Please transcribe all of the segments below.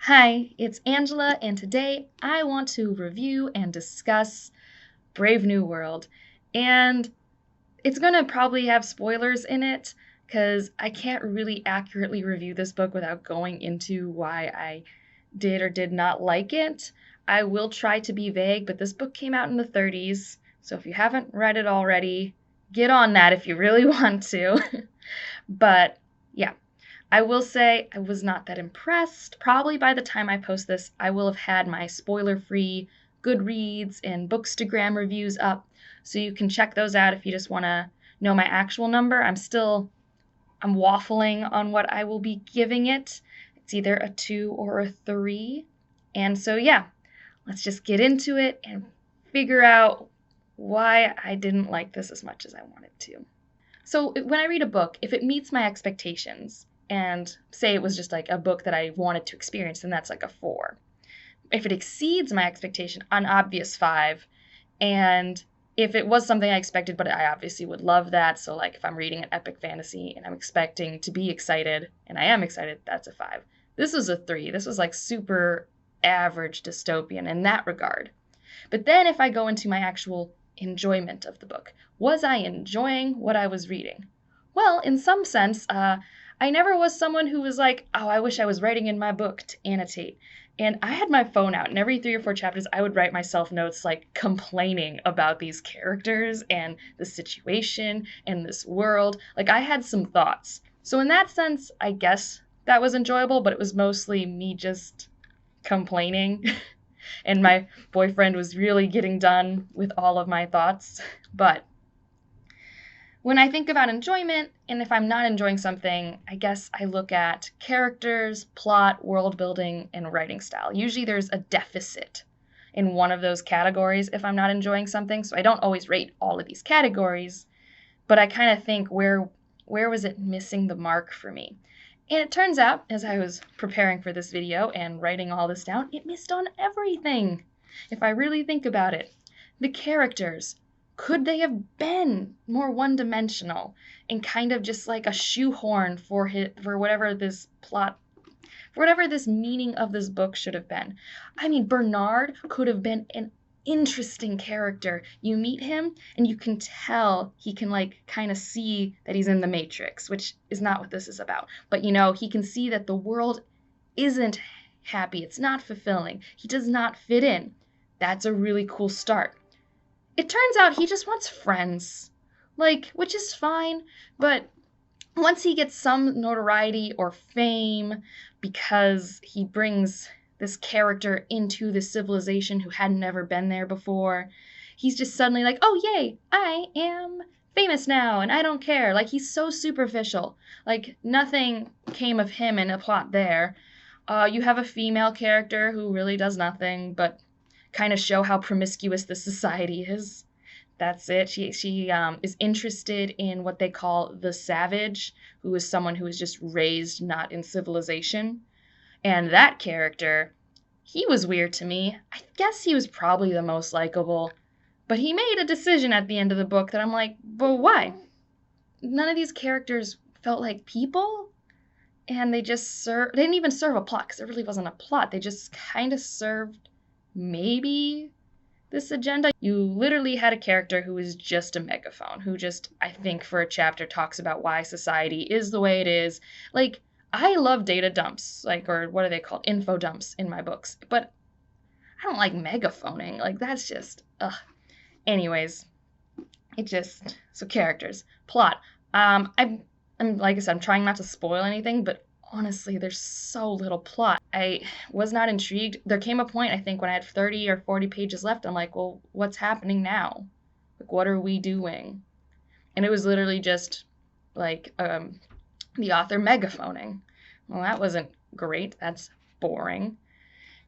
Hi, it's Angela, and today I want to review and discuss Brave New World. And it's going to probably have spoilers in it because I can't really accurately review this book without going into why I did or did not like it. I will try to be vague, but this book came out in the 30s, so if you haven't read it already, get on that if you really want to. But yeah, I will say I was not that impressed. Probably by the time I post this, I will have had my spoiler-free Goodreads and Bookstagram reviews up, so you can check those out if you just want to know my actual number. I'm waffling on what I will be giving it. It's either a 2 or a 3. And so yeah, let's just get into it and figure out why I didn't like this as much as I wanted to. So when I read a book, if it meets my expectations, and say it was just like a book that I wanted to experience, then that's like a 4. If it exceeds my expectation, an obvious 5. And if it was something I expected, but I obviously would love that. So like if I'm reading an epic fantasy and I'm expecting to be excited, and I am excited, that's a 5. This was a 3. This was like super average dystopian in that regard. But then if I go into my actual enjoyment of the book, was I enjoying what I was reading? Well, in some sense, I never was someone who was like, oh, I wish I was writing in my book to annotate. And I had my phone out, and every 3 or 4 chapters, I would write myself notes like complaining about these characters and the situation and this world. Like, I had some thoughts. So, in that sense, I guess that was enjoyable, but it was mostly me just complaining. And my boyfriend was really getting done with all of my thoughts. But when I think about enjoyment, and if I'm not enjoying something, I guess I look at characters, plot, world building, and writing style. Usually there's a deficit in one of those categories if I'm not enjoying something. So I don't always rate all of these categories, but I kind of think where was it missing the mark for me? And it turns out, as I was preparing for this video and writing all this down, it missed on everything. If I really think about it, the characters, could they have been more one-dimensional and kind of just like a shoehorn for whatever this plot, for whatever this meaning of this book should have been? I mean, Bernard could have been an interesting character. You meet him and you can tell he can like kind of see that he's in the Matrix, which is not what this is about. But he can see that the world isn't happy. It's not fulfilling. He does not fit in. That's a really cool start. It turns out he just wants friends, which is fine, but once he gets some notoriety or fame because he brings this character into this civilization who had never been there before, he's just suddenly like, oh, yay, I am famous now, and I don't care. Like, he's so superficial. Like, nothing came of him in a plot there. You have a female character who really does nothing but kind of show how promiscuous this society is. That's it. She is interested in what they call the savage, who is someone who is just raised not in civilization. And that character, he was weird to me. I guess he was probably the most likable. But he made a decision at the end of the book that I'm like, but why? None of these characters felt like people. And they didn't even serve a plot, because there really wasn't a plot. They just kind of served maybe this agenda. You literally had a character who was just a megaphone, who just, I think, for a chapter talks about why society is the way it is. Like, I love data dumps, or what are they called? Info dumps in my books. But I don't like megaphoning. Like, that's just, ugh. Anyways, so characters. Plot. I'm like I said, I'm trying not to spoil anything, but honestly, there's so little plot. I was not intrigued. There came a point, I think, when I had 30 or 40 pages left, I'm like, well, what's happening now? Like, what are we doing? And it was literally just, like, the author megaphoning. Well, that wasn't great. That's boring.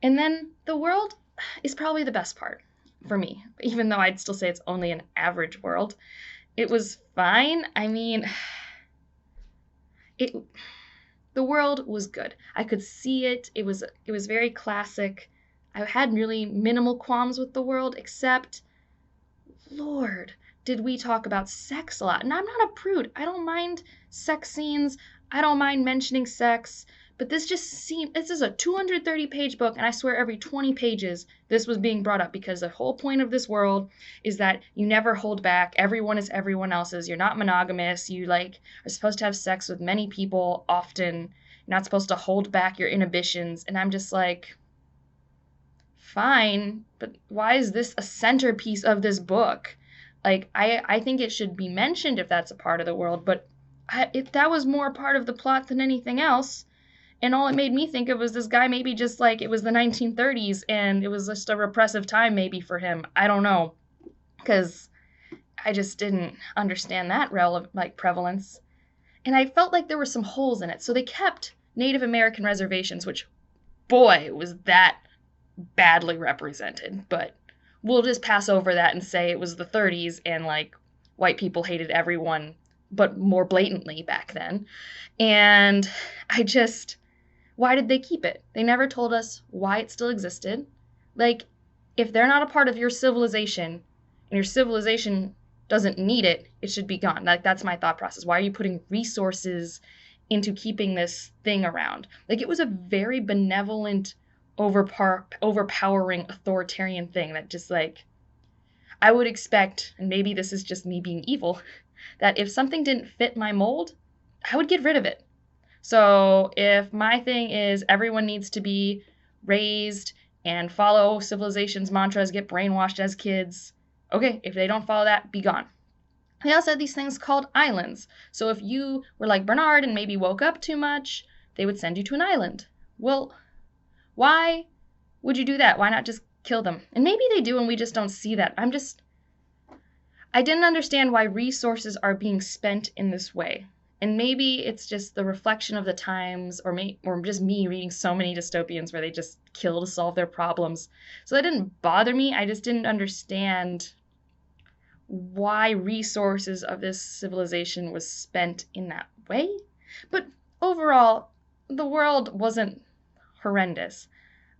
And then the world is probably the best part for me, even though I'd still say it's only an average world. It was fine. I mean, the world was good. I could see it. It was very classic. I had really minimal qualms with the world, except, Lord, did we talk about sex a lot? And I'm not a prude. I don't mind sex scenes. I don't mind mentioning sex. But this is a 230-page book, and I swear every 20 pages this was being brought up because the whole point of this world is that you never hold back. Everyone is everyone else's. You're not monogamous. You like are supposed to have sex with many people often. You're not supposed to hold back your inhibitions. And I'm just like, fine, but why is this a centerpiece of this book? Like, I think it should be mentioned if that's a part of the world, but that was more part of the plot than anything else. And all it made me think of was this guy maybe just like it was the 1930s and it was just a repressive time maybe for him. I don't know. Because I just didn't understand that prevalence. And I felt like there were some holes in it. So they kept Native American reservations, which, boy, was that badly represented. But we'll just pass over that and say it was the 30s and like white people hated everyone, but more blatantly back then. And why did they keep it? They never told us why it still existed. Like, if they're not a part of your civilization and your civilization doesn't need it, it should be gone. Like, that's my thought process. Why are you putting resources into keeping this thing around? Like, it was a very benevolent, overpowering, authoritarian thing that just like, I would expect, and maybe this is just me being evil, that if something didn't fit my mold, I would get rid of it. So if my thing is everyone needs to be raised and follow civilization's mantras, get brainwashed as kids, okay, if they don't follow that, be gone. They also had these things called islands. So if you were like Bernard and maybe woke up too much, they would send you to an island. Well, why would you do that? Why not just kill them? And maybe they do and we just don't see that. I didn't understand why resources are being spent in this way. And maybe it's just the reflection of the times, or just me reading so many dystopians where they just kill to solve their problems. So that didn't bother me. I just didn't understand why resources of this civilization was spent in that way. But overall, the world wasn't horrendous.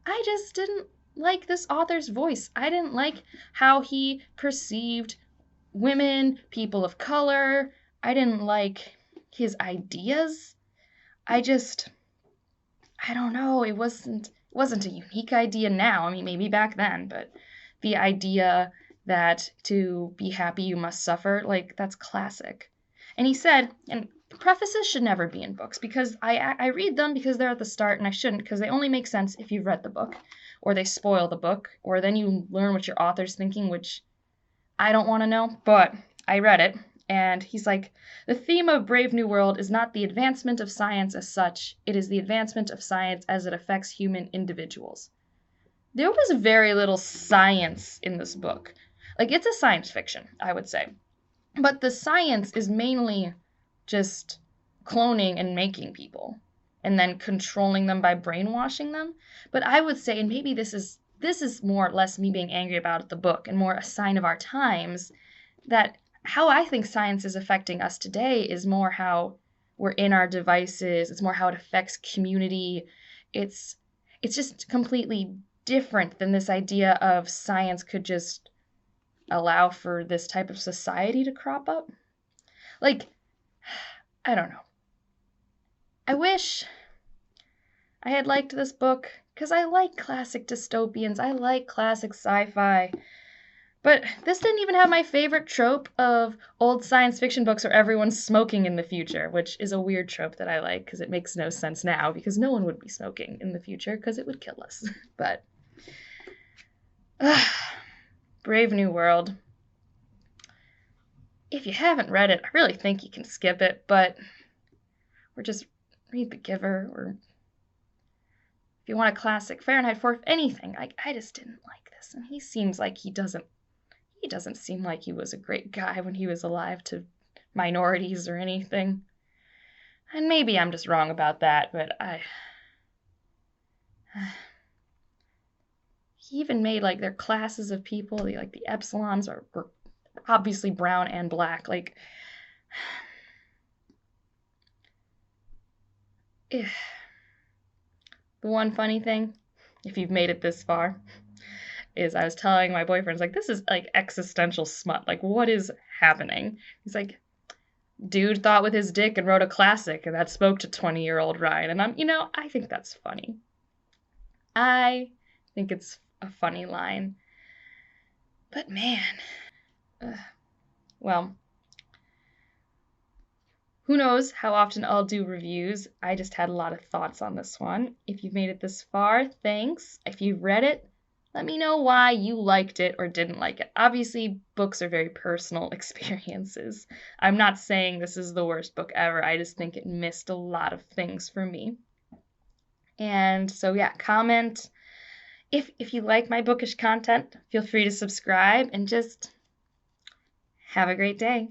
I just didn't like this author's voice. I didn't like how he perceived women, people of color. I didn't like his ideas. I don't know. It wasn't a unique idea now. I mean, maybe back then, but the idea that to be happy you must suffer, like, that's classic. And he said, and prefaces should never be in books because I read them because they're at the start and I shouldn't because they only make sense if you've read the book or they spoil the book or then you learn what your author's thinking, which I don't want to know, but I read it. And he's like, the theme of Brave New World is not the advancement of science as such, it is the advancement of science as it affects human individuals. There was very little science in this book. Like, it's a science fiction, I would say. But the science is mainly just cloning and making people and then controlling them by brainwashing them. But I would say, and maybe this is more or less me being angry about the book and more a sign of our times, that how I think science is affecting us today is more how we're in our devices. It's more how it affects community. It's just completely different than this idea of science could just allow for this type of society to crop up. Like, I don't know. I wish I had liked this book because I like classic dystopians. I like classic sci-fi. But this didn't even have my favorite trope of old science fiction books where everyone's smoking in the future, which is a weird trope that I like because it makes no sense now because no one would be smoking in the future because it would kill us. But Brave New World. If you haven't read it, I really think you can skip it, or just read The Giver, or if you want a classic Fahrenheit 4, anything. I just didn't like this, and he seems like he doesn't seem like he was a great guy when he was alive to minorities or anything. And maybe I'm just wrong about that, but he even made, like, their classes of people, like, the Epsilons were obviously brown and black. Like, the one funny thing, if you've made it this far, is I was telling my boyfriend, like, this is like existential smut. Like, what is happening? He's like, dude thought with his dick and wrote a classic that spoke to 20-year-old Ryan. And I think that's funny. I think it's a funny line. But man, well, who knows how often I'll do reviews. I just had a lot of thoughts on this one. If you've made it this far, thanks. If you've read it, let me know why you liked it or didn't like it. Obviously, books are very personal experiences. I'm not saying this is the worst book ever. I just think it missed a lot of things for me. And so yeah, comment. If you like my bookish content, feel free to subscribe and just have a great day.